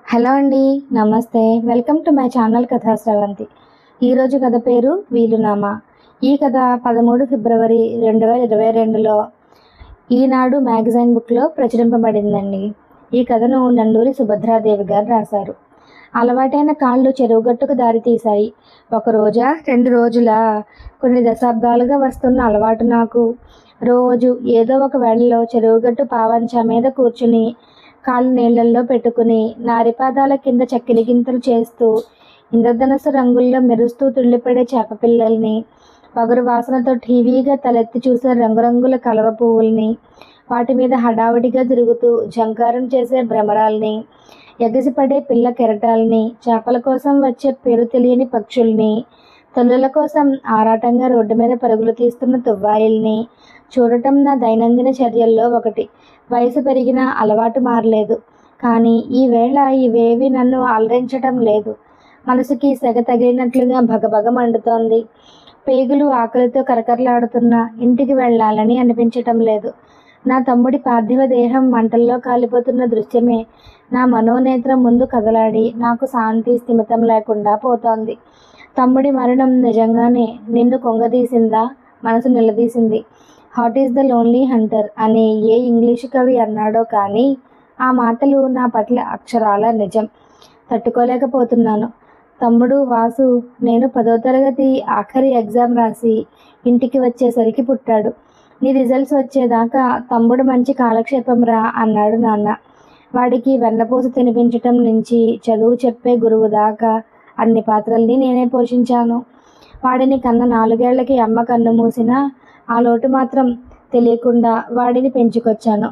Hello అండి, నమస్తే. Welcome to my channel కథా స్రవంతి. ఈరోజు కథ పేరు వీలునామా. ఈ కథ 13 ఫిబ్రవరి 2022లో ఈనాడు మ్యాగజైన్ బుక్లో ప్రచురింపబడిందండి. ఈ కథను నండూరి సుభద్రాదేవి గారు రాశారు. అలవాటైన కాళ్ళు చెరువుగట్టుకు దారి తీశాయి. ఒక రోజా 2 రోజులా? కొన్ని దశాబ్దాలుగా వస్తున్న అలవాటు నాకు. రోజు ఏదో ఒక వేళలో చెరువుగట్టు పావంచా మీద కూర్చుని కాళ్ళు నీళ్లల్లో పెట్టుకుని నారిపాదాల కింద చక్కిలి గింతలు చేస్తూ ఇంద్రధనస్సు రంగుల్లో మెరుస్తూ తుళ్ళిపడే చేప పిల్లల్ని, పగురు వాసనతో టీవీగా తలెత్తి చూసే రంగురంగుల కలవ పువ్వుల్ని, వాటి మీద హడావుడిగా తిరుగుతూ జంకారం చేసే భ్రమరాల్ని, ఎగసిపడే పిల్ల కెరటాల్ని, చేపల కోసం వచ్చే పేరు తెలియని పక్షుల్ని, తల్లుల కోసం ఆరాటంగా రోడ్డు మీద పరుగులు తీస్తున్న తువ్వాయిల్ని చూడటం నా దైనందిన చర్యల్లో ఒకటి. వయసు పెరిగినా అలవాటు మారలేదు. కానీ ఈవేళ ఇవేవి నన్ను అలరించటం లేదు. మనసుకి సెగ తగిలినట్లుగా భగభగ మండుతోంది. పేగులు ఆకలితో కరకరలాడుతున్నా ఇంటికి వెళ్ళాలని అనిపించటం లేదు. నా తమ్ముడి పార్థివ దేహం మంటల్లో కాలిపోతున్న దృశ్యమే నా మనోనేత్రం ముందు కదలాడి నాకు శాంతి స్థిమితం లేకుండా పోతోంది. తమ్ముడి మరణం నిజంగానే నిన్ను కొంగదీసిందా? మనసు నిలదీసింది. Heart is the lonely hunter అని ఏ ఇంగ్లీషు కవి అన్నాడో కానీ ఆ మాటలు నా పట్ల అక్షరాల నిజం. తట్టుకోలేకపోతున్నాను. తమ్ముడు వాసు నేను 10వ తరగతి ఆఖరి ఎగ్జామ్ రాసి ఇంటికి వచ్చేసరికి పుట్టాడు. నీ రిజల్ట్స్ వచ్చేదాకా తమ్ముడు మంచి కాలక్షేపం రా అన్నాడు నాన్న. వాడికి వెన్నపూస తినిపించటం నుంచి చదువు చెప్పే గురువు దాకా అన్ని పాత్రల్ని నేనే పోషించాను. వాడిని కన్న 4 ఏళ్లకి అమ్మ కన్ను మూసినా ఆ లోటు మాత్రం తెలియకుండా వాడిని పెంచుకొచ్చాను.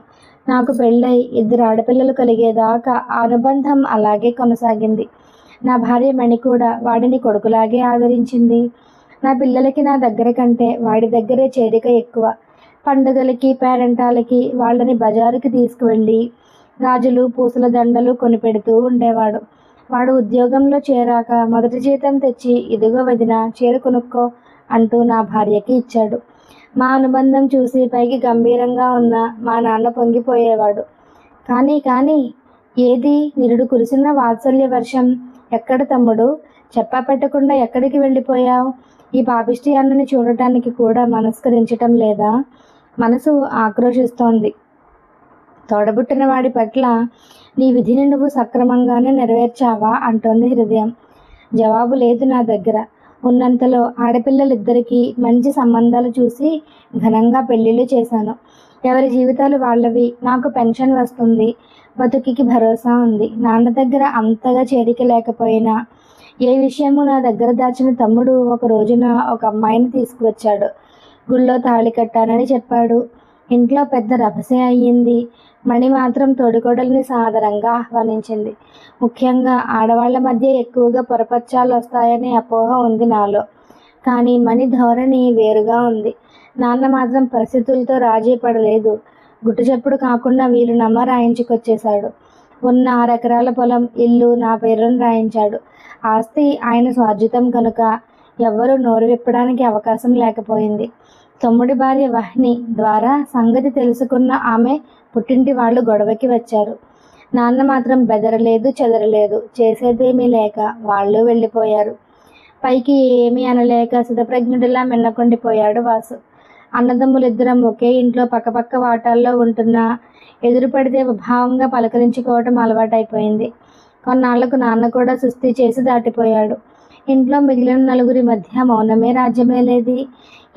నాకు పెళ్ళై 2 ఆడపిల్లలు కలిగేదాకా ఆ అనుబంధం అలాగే కొనసాగింది. నా భార్య మణి కూడా వాడిని కొడుకులాగే ఆదరించింది. నా పిల్లలకి నా దగ్గర కంటే వాడి దగ్గరే చేరిక ఎక్కువ. పండుగలకి పేరంటాలకి వాళ్ళని బజారుకి తీసుకువెళ్ళి గాజులు పూసల దండలు కొనిపెడుతూ ఉండేవాడు. వాడు ఉద్యోగంలో చేరాక మొదటి జీతం తెచ్చి ఇదిగో వదిన చీర కొనుక్కో అంటూ నా భార్యకి ఇచ్చాడు. మా అనుబంధం చూసి పైకి గంభీరంగా ఉన్న మా నాన్న పొంగిపోయేవాడు. కానీ ఏది నిరుడు కురిసిన వాత్సల్య వర్షం? ఎక్కడ తమ్ముడు? చెప్పా పెట్టకుండా ఎక్కడికి వెళ్ళిపోయావు? ఈ పాపిష్టి అన్నని చూడటానికి కూడా మనస్కరించటం లేదా? మనసు ఆక్రోశిస్తోంది. తోడబుట్టిన వాడి పట్ల నీ విధిని నువ్వు సక్రమంగానే నెరవేర్చావా అంటోంది హృదయం. జవాబు లేదు నా దగ్గర. ఉన్నంతలో ఆడపిల్లలిద్దరికీ మంచి సంబంధాలు చూసి ఘనంగా పెళ్ళిళ్ళు చేశాను. ఎవరి జీవితాలు వాళ్ళవి. నాకు పెన్షన్ వస్తుంది. బతుకికి భరోసా ఉంది. నాన్న దగ్గర అంతగా చేరిక లేకపోయినా ఏ విషయము నా దగ్గర దాచిన తమ్ముడు ఒక రోజున ఒక అమ్మాయిని తీసుకువచ్చాడు. గుళ్ళో తాళి కట్టానని చెప్పాడు. ఇంట్లో పెద్ద రభసే అయ్యింది. మణి మాత్రం తోడికోడల్ని సాదరంగా ఆహ్వానించింది. ముఖ్యంగా ఆడవాళ్ల మధ్య ఎక్కువగా పొరపచ్చాలు వస్తాయనే అపోహ ఉంది నాలో. కానీ మణి ధోరణి వేరుగా ఉంది. నాన్న మాత్రం పరిస్థితులతో రాజీ పడలేదు. గుట్టుచప్పుడు కాకుండా వీలునామా రాయించుకొచ్చేశాడు. ఉన్న 6 ఎకరాల పొలం, ఇల్లు నా పేరును రాయించాడు. ఆస్తి ఆయన స్వార్జితం కనుక ఎవ్వరూ నోరు విప్పడానికి అవకాశం లేకపోయింది. తమ్ముడి భార్య వహ్ని ద్వారా సంగతి తెలుసుకున్న ఆమె పుట్టింటి వాళ్ళు గొడవకి వచ్చారు. నాన్న మాత్రం బెదరలేదు, చెదరలేదు. చేసేదేమీ లేక వాళ్ళు వెళ్ళిపోయారు. పైకి ఏమీ అనలేక సిద్ధప్రజ్ఞుడిలా మిన్నకుండిపోయాడు వాసు. అన్నదమ్ములిద్దరం ఒకే ఇంట్లో పక్కపక్క వాటాల్లో ఉంటున్నా ఎదురుపడితే భావంగా పలకరించుకోవటం అలవాటైపోయింది. కొన్నాళ్లకు నాన్న కూడా సుస్థి చేసి దాటిపోయాడు. ఇంట్లో మిగిలిన 4 మధ్య మౌనమే రాజ్యమేలేది.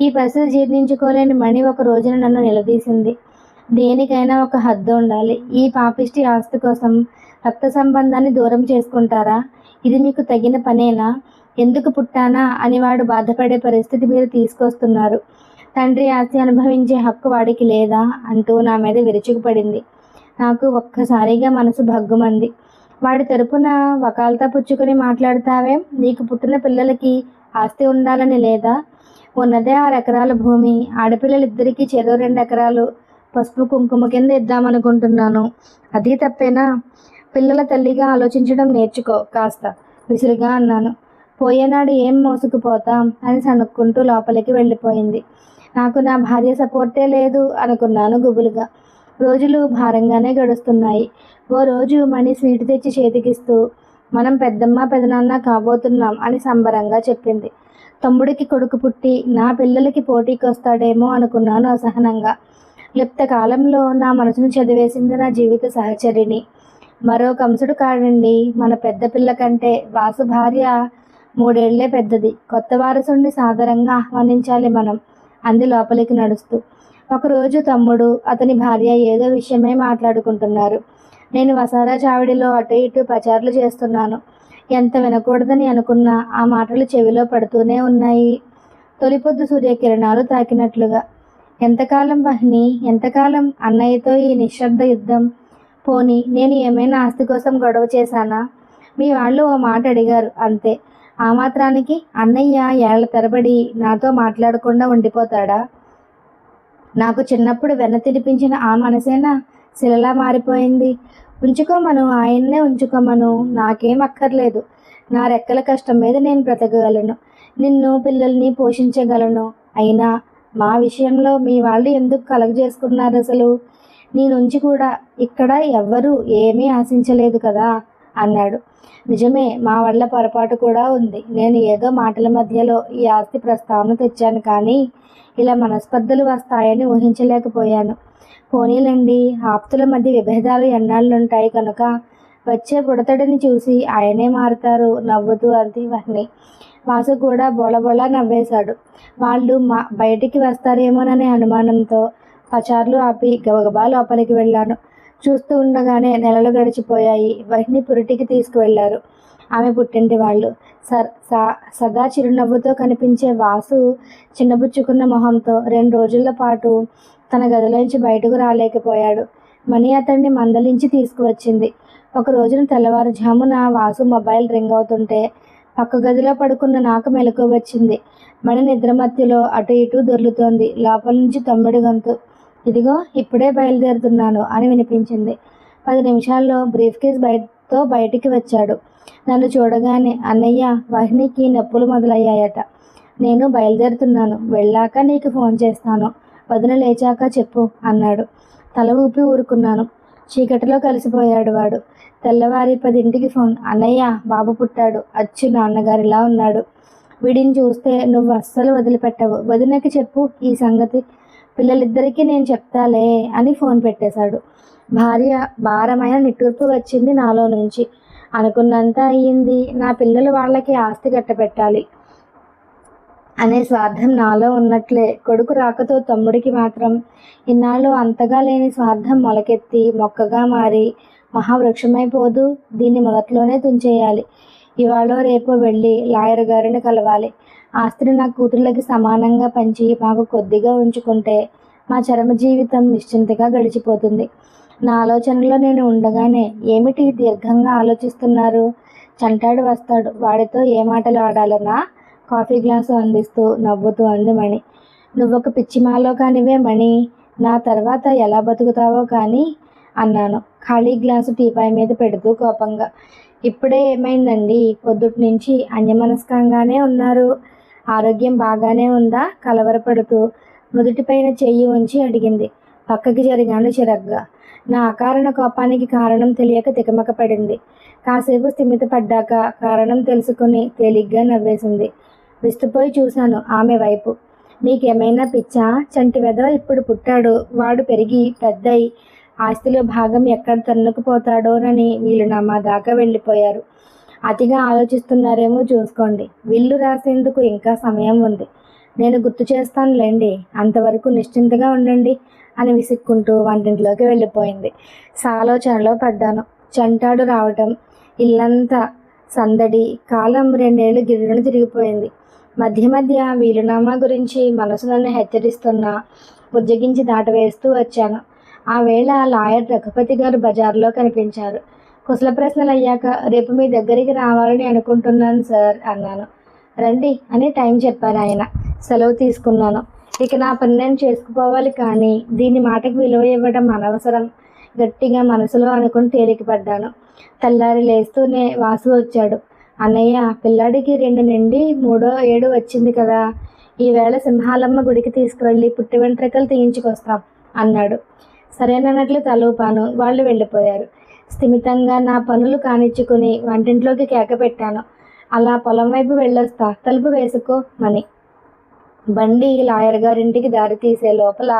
ఈ పరిస్థితి జీర్ణించుకోలేని మణి ఒక రోజున నన్ను నిలదీసింది. దేనికైనా ఒక హద్దు ఉండాలి. ఈ పాపిష్టి ఆస్తి కోసం రక్త సంబంధాన్ని దూరం చేసుకుంటారా? ఇది మీకు తగిన పనేనా? ఎందుకు పుట్టానా అని వాడు బాధపడే పరిస్థితి మీరు తీసుకొస్తున్నారు. తండ్రి ఆస్తి అనుభవించే హక్కు వాడికి లేదా అంటూ నా మీద విరుచుకుపడింది. నాకు ఒక్కసారిగా మనసు భగ్గుమంది. వాడి తరపున వకాల్తా పుచ్చుకొని మాట్లాడతావేం? నీకు పుట్టిన పిల్లలకి ఆస్తి ఉండాలని లేదా? ఉన్నదే 6 ఎకరాల భూమి. ఆడపిల్లలిద్దరికీ చెరో 2 ఎకరాలు పసుపు కుంకుమ కింద ఇద్దామనుకుంటున్నాను. అది తప్పేనా? పిల్లల తల్లిగా ఆలోచించడం నేర్చుకో కాస్త విసురుగా అన్నాను. పోయేనాడు ఏం మోసుకుపోతాం అని సణుక్కుంటూ లోపలికి వెళ్ళిపోయింది. నాకు నా భార్య సపోర్టే లేదు అనుకున్నాను గుబులుగా. రోజులు భారంగానే గడుస్తున్నాయి. ఓ రోజు మణి స్వీట్ తెచ్చి చేతికిస్తూ, మనం పెద్దమ్మ పెదనాన్న కాబోతున్నాం అని సంబరంగా చెప్పింది. తమ్ముడికి కొడుకు పుట్టి నా పిల్లలకి పోటీకి వస్తాడేమో అనుకున్నాను అసహనంగా. లిప్త కాలంలో నా మనసును చదివేసింది నా జీవిత సహచరిని. మరో కంసుడు కాడండి, మన పెద్ద పిల్ల కంటే వాసు భార్య 3 ఏళ్లే పెద్దది. కొత్త వారసుడిని సాదరంగా ఆహ్వానించాలి మనం, అంది లోపలికి నడుస్తూ. ఒకరోజు తమ్ముడు, అతని భార్య ఏదో విషయమై మాట్లాడుకుంటున్నారు. నేను వసారా చావిడిలో అటు ఇటు పచార్లు చేస్తున్నాను. ఎంత వినకూడదని అనుకున్నా ఆ మాటలు చెవిలో పడుతూనే ఉన్నాయి, తొలిపొద్దు సూర్యకిరణాలు తాకినట్లుగా. ఎంతకాలం వహిని, ఎంతకాలం అన్నయ్యతో ఈ నిశ్శబ్ద యుద్ధం? పోనీ నేను ఏమైనా ఆస్తి కోసం గొడవ చేశానా? మీ వాళ్ళు ఓ మాట అడిగారు అంతే. ఆ మాత్రానికి అన్నయ్య ఏళ్ల తరబడి నాతో మాట్లాడకుండా ఉండిపోతాడా? నాకు చిన్నప్పుడు వెన్న తినిపించిన ఆ మనసేనా శిలలా మారిపోయింది. ఉంచుకోమను, ఆయన్నే ఉంచుకోమను, నాకేం అక్కర్లేదు. నా రెక్కల కష్టం మీద నేను బ్రతకగలను, నిన్ను పిల్లల్ని పోషించగలను. అయినా మా విషయంలో మీ వాళ్ళు ఎందుకు కలగజేసుకున్నారు అసలు? నీ నుంచి కూడా ఇక్కడ ఎవ్వరూ ఏమీ ఆశించలేదు కదా అన్నాడు. నిజమే, మా వల్ల పొరపాటు కూడా ఉంది. నేను ఏదో మాటల మధ్యలో ఈ ఆస్తి ప్రస్తావన తెచ్చాను, కానీ ఇలా మనస్పర్ధలు వస్తాయని ఊహించలేకపోయాను. పోనీలండి, ఆప్తుల మధ్య విభేదాలు ఎన్నాళ్ళుంటాయి కనుక వచ్చే బుడతడిని చూసి ఆయనే మారుతారు, నవ్వుతూ అంది వహ్ని. వాసు కూడా బొళబొళ నవ్వేశాడు. వాళ్ళు బయటికి వస్తారేమోననే అనుమానంతో పచార్లు ఆపి గబగబా లోపలికి వెళ్ళాను. చూస్తూ ఉండగానే నెలలు గడిచిపోయాయి. వహ్ని పురిటికి తీసుకువెళ్లారు ఆమె పుట్టింటి వాళ్ళు. సదా చిరునవ్వుతో కనిపించే వాసు చిన్నబుచ్చుకున్న మొహంతో 2 రోజుల పాటు తన గదిలోంచి బయటకు రాలేకపోయాడు. మణి అతన్ని మందలించి తీసుకువచ్చింది. ఒక రోజున తెల్లవారుజామున వాసు మొబైల్ రింగ్ అవుతుంటే పక్క గదిలో పడుకున్న నాకు మెలకువ వచ్చింది. మణి నిద్రమత్తులో అటు ఇటు దొర్లుతోంది. లోపల నుంచి తమ్ముడి గొంతు, ఇదిగో ఇప్పుడే బయలుదేరుతున్నాను అని వినిపించింది. 10 నిమిషాల్లో బ్రీఫ్ కేస్ బయటికి వచ్చాడు. నన్ను చూడగానే, అన్నయ్య, వహ్నికి నొప్పులు మొదలయ్యాయట. నేను బయలుదేరుతున్నాను, వెళ్ళాక నీకు ఫోన్ చేస్తాను, వదిన లేచాక చెప్పు అన్నాడు. తల ఊపి ఊరుకున్నాను. చీకటిలో కలిసిపోయాడు వాడు. తెల్లవారి 10ంటికి ఫోన్, అన్నయ్య, బాబు పుట్టాడు, అచ్చు నాన్నగారిలా ఉన్నాడు. వీడిని చూస్తే నువ్వు అస్సలు వదిలిపెట్టవు, వదినకి చెప్పు ఈ సంగతి, పిల్లలిద్దరికీ నేను చెప్తాలే అని ఫోన్ పెట్టేశాడు. భారమైన నిట్టూర్పు వచ్చింది నాలో నుంచి. అనుకున్నంత అయ్యింది. నా పిల్లలు వాళ్ళకి ఆస్తి కట్టబెట్టాలి అనే స్వార్థం నాలో ఉన్నట్లే కొడుకు రాకతో తమ్ముడికి మాత్రం ఇన్నాళ్ళు అంతగా లేని స్వార్థం మొలకెత్తి మొక్కగా మారి మహావృక్షమైపోదు. దీన్ని మొదట్లోనే తుంచేయాలి. ఇవాళ రేపో వెళ్ళి లాయర్ గారిని కలవాలి. ఆస్తిని నా కూతుర్లకి సమానంగా పంచి మాకు కొద్దిగా ఉంచుకుంటే మా చరమ జీవితం నిశ్చింతగా గడిచిపోతుంది. నా ఆలోచనలో నేను ఉండగానే, ఏమిటి దీర్ఘంగా ఆలోచిస్తున్నారు? చంటాడు వస్తాడు, వాడితో ఏ మాటలు ఆడాలన్నా? కాఫీ గ్లాసు అందిస్తూ నవ్వుతూ అంది మణి. నువ్వొక పిచ్చిమాలో కానివే మణి, నా తర్వాత ఎలా బతుకుతావో కానీ అన్నాను ఖాళీ గ్లాసు టీపాయ్ మీద పెడుతూ కోపంగా. ఇప్పుడే ఏమైందండి? పొద్దుటి నుంచి అన్యమనస్కంగానే ఉన్నారు. ఆరోగ్యం బాగానే ఉందా? కలవరపడుతూ నుదుటిపైన చెయ్యి ఉంచి అడిగింది. పక్కకి జరిగాను చిరగ్గా. నా అకారణ కోపానికి కారణం తెలియక తికమక పడింది. కాసేపు స్థిమిత పడ్డాక కారణం తెలుసుకుని తేలిగ్గా నవ్వేసింది. విస్తుపోయి చూశాను ఆమె వైపు. మీకేమైనా పిచ్చా? చంటి వెధవ ఇప్పుడు పుట్టాడు. వాడు పెరిగి పెద్దయి ఆస్తిలో భాగం ఎక్కడ తన్నుకుపోతాడోనని వీలునామా దాకా వెళ్ళిపోయారు. అతిగా ఆలోచిస్తున్నారేమో చూసుకోండి. విల్లు రాసేందుకు ఇంకా సమయం ఉంది. నేను గుర్తు చేస్తానులేండి, అంతవరకు నిశ్చింతగా ఉండండి అని విసుక్కుంటూ వంటింట్లోకి వెళ్ళిపోయింది. సాలోచనలో పడ్డాను. చంటాడు రావటం, ఇల్లంతా సందడి, కాలం 2 ఏళ్ళు గిర్రును తిరిగిపోయింది. మధ్య మధ్య వీలునామా గురించి మనసు నన్ను హెచ్చరిస్తున్నా బుజ్జగించి దాటవేస్తూ వచ్చాను. ఆ వేళ లాయర్ రఘుపతి గారు బజార్లో కనిపించారు. కుశల ప్రశ్నలు అయ్యాక, రేపు మీ దగ్గరికి రావాలని అనుకుంటున్నాను సార్ అన్నాను. రండి అని టైం చెప్పారు ఆయన. సెలవు తీసుకున్నాను. ఇక నా పని నేను చేసుకుపోవాలి, కానీ దీని మాటకు విలువ ఇవ్వడం అనవసరం గట్టిగా మనసులో అనుకుని తేలికపడ్డాను. తెల్లారి లేస్తూనే వాసు వచ్చాడు. అన్నయ్య, పిల్లాడికి 2 నుండి 3వ ఏడు వచ్చింది కదా, ఈవేళ సింహాలమ్మ గుడికి తీసుకువెళ్ళి పుట్టి వెంట్రుకలు తీయించుకొస్తాం అన్నాడు. సరేనన్నట్లు తలూపాను. వాళ్ళు వెళ్ళిపోయారు. స్థిమితంగా నా పనులు కానిచ్చుకుని వంటింట్లోకి కేక పెట్టాను. అలా పొలం వైపు వెళ్ళొస్తా, తలుపు వేసుకో మని. బండి లాయర్ గారింటికి దారి తీసే లోపల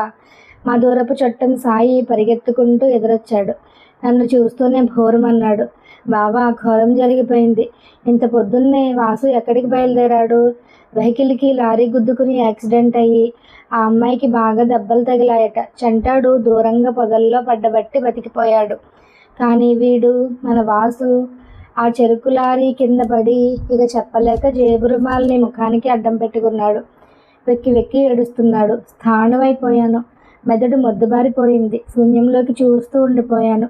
మా దూరపు చుట్టం సాయి పరిగెత్తుకుంటూ ఎదురొచ్చాడు. నన్ను చూస్తూనే భోరుమన్నాడు. బావా, ఘోరం జరిగిపోయింది. ఇంత పొద్దున్నే వాసు ఎక్కడికి బయలుదేరాడు? వెహికల్కి లారీ గుద్దుకుని యాక్సిడెంట్ అయ్యి ఆ అమ్మాయికి బాగా దెబ్బలు తగిలాయట. చంటాడు దూరంగా పొదల్లో పడ్డబట్టి బతికిపోయాడు. కానీ వీడు మన వాసు ఆ చెరుకు లారీ కింద పడి ఇక చెప్పలేక జేబు రుమాల్ని ముఖానికి అడ్డం పెట్టుకున్నాడు. వెక్కి వెక్కి ఏడుస్తున్నాడు. స్థాణువైపోయాను. మెదడు మొద్దుబారిపోయింది. శూన్యంలోకి చూస్తూ ఉండిపోయాను.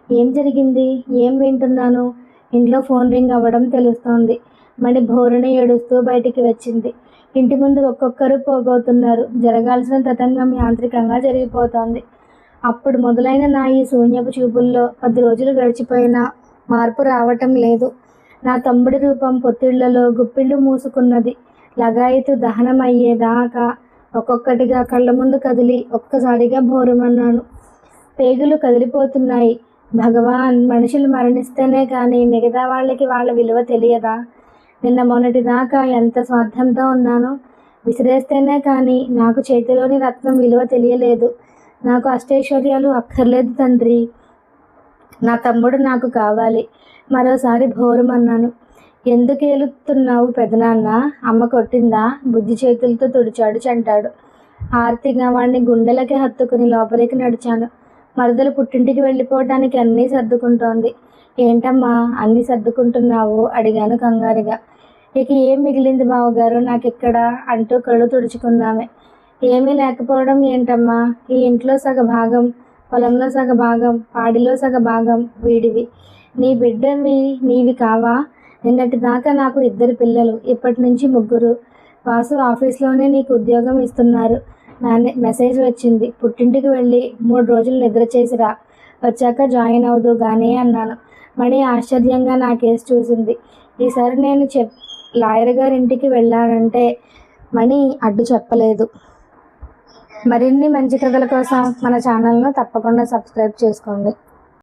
ఏం జరిగింది? ఏం వింటున్నాను? ఇంట్లో ఫోన్ రింగ్ అవ్వడం తెలుస్తోంది. మణి భోరుని ఏడుస్తూ బయటికి వచ్చింది. ఇంటి ముందు ఒక్కొక్కరు పోగవుతున్నారు. జరగాల్సిన తతంగం యాంత్రికంగా జరిగిపోతోంది. అప్పుడు మొదలైన నా ఈ శూన్యపు చూపుల్లో 10 రోజులు గడిచిపోయినా మార్పు రావటం లేదు. నా తమ్ముడి రూపం పొత్తిళ్లలో గుప్పిళ్ళు మూసుకున్నది. లగాయతు దహనం అయ్యేదాకా ఒక్కొక్కటిగా కళ్ళ ముందు కదిలి ఒక్కసారిగా భోరుమన్నాను. పేగులు కదిలిపోతున్నాయి. భగవాన్, మనుషులు మరణిస్తేనే కానీ మిగతా వాళ్ళకి వాళ్ళ విలువ తెలియదా? నిన్న మొన్నటి దాకా ఎంత స్వార్థంతో ఉన్నానో. విసిరేస్తేనే కానీ నాకు చేతిలోని రత్నం విలువ తెలియలేదు. నాకు అష్టైశ్వర్యాలు అక్కర్లేదు తండ్రి. నా తమ్ముడు నాకు కావాలి. మరోసారి భోరుమన్నాను. ఎందుకు ఏలుతున్నావు పెదనాన్న? అమ్మ కొట్టిందా? బుద్ధి చేతులతో తుడిచాడు చంటాడు. ఆర్తిగా వాడిని గుండెలకి హత్తుకుని లోపలికి నడిచాను. మరదలు పుట్టింటికి వెళ్ళిపోవటానికి అన్నీ సర్దుకుంటోంది. ఏంటమ్మా అన్నీ సర్దుకుంటున్నావు? అడిగాను కంగారుగా. ఇక ఏం మిగిలింది బావగారు నాకిక్కడ అంటూ కళ్ళు తుడుచుకుందామే. ఏమీ లేకపోవడం ఏంటమ్మా? ఈ ఇంట్లో సగ భాగం, పొలంలో సగ భాగం, పాడిలో సగ భాగం వీడివి. నీ బిడ్డవి నీవి కావా? నిన్నటి దాకా నాకు 2 పిల్లలు, ఇప్పటి నుంచి 3. వాసు ఆఫీస్లోనే నీకు ఉద్యోగం ఇస్తున్నారు. మెసేజ్ వచ్చింది. పుట్టింటికి వెళ్ళి 3 రోజులు నిద్ర చేసిరా. వచ్చాక జాయిన్ అవుదు గానీ అన్నాను. మణి ఆశ్చర్యంగా నా కేసు చూసింది. ఈసారి నేను లాయర్ గారింటికి వెళ్ళానంటే మణి అడ్డు చెప్పలేదు. మరిన్ని మంచి కథల కోసం మన ఛానల్ను తప్పకుండా సబ్స్క్రైబ్ చేసుకోండి.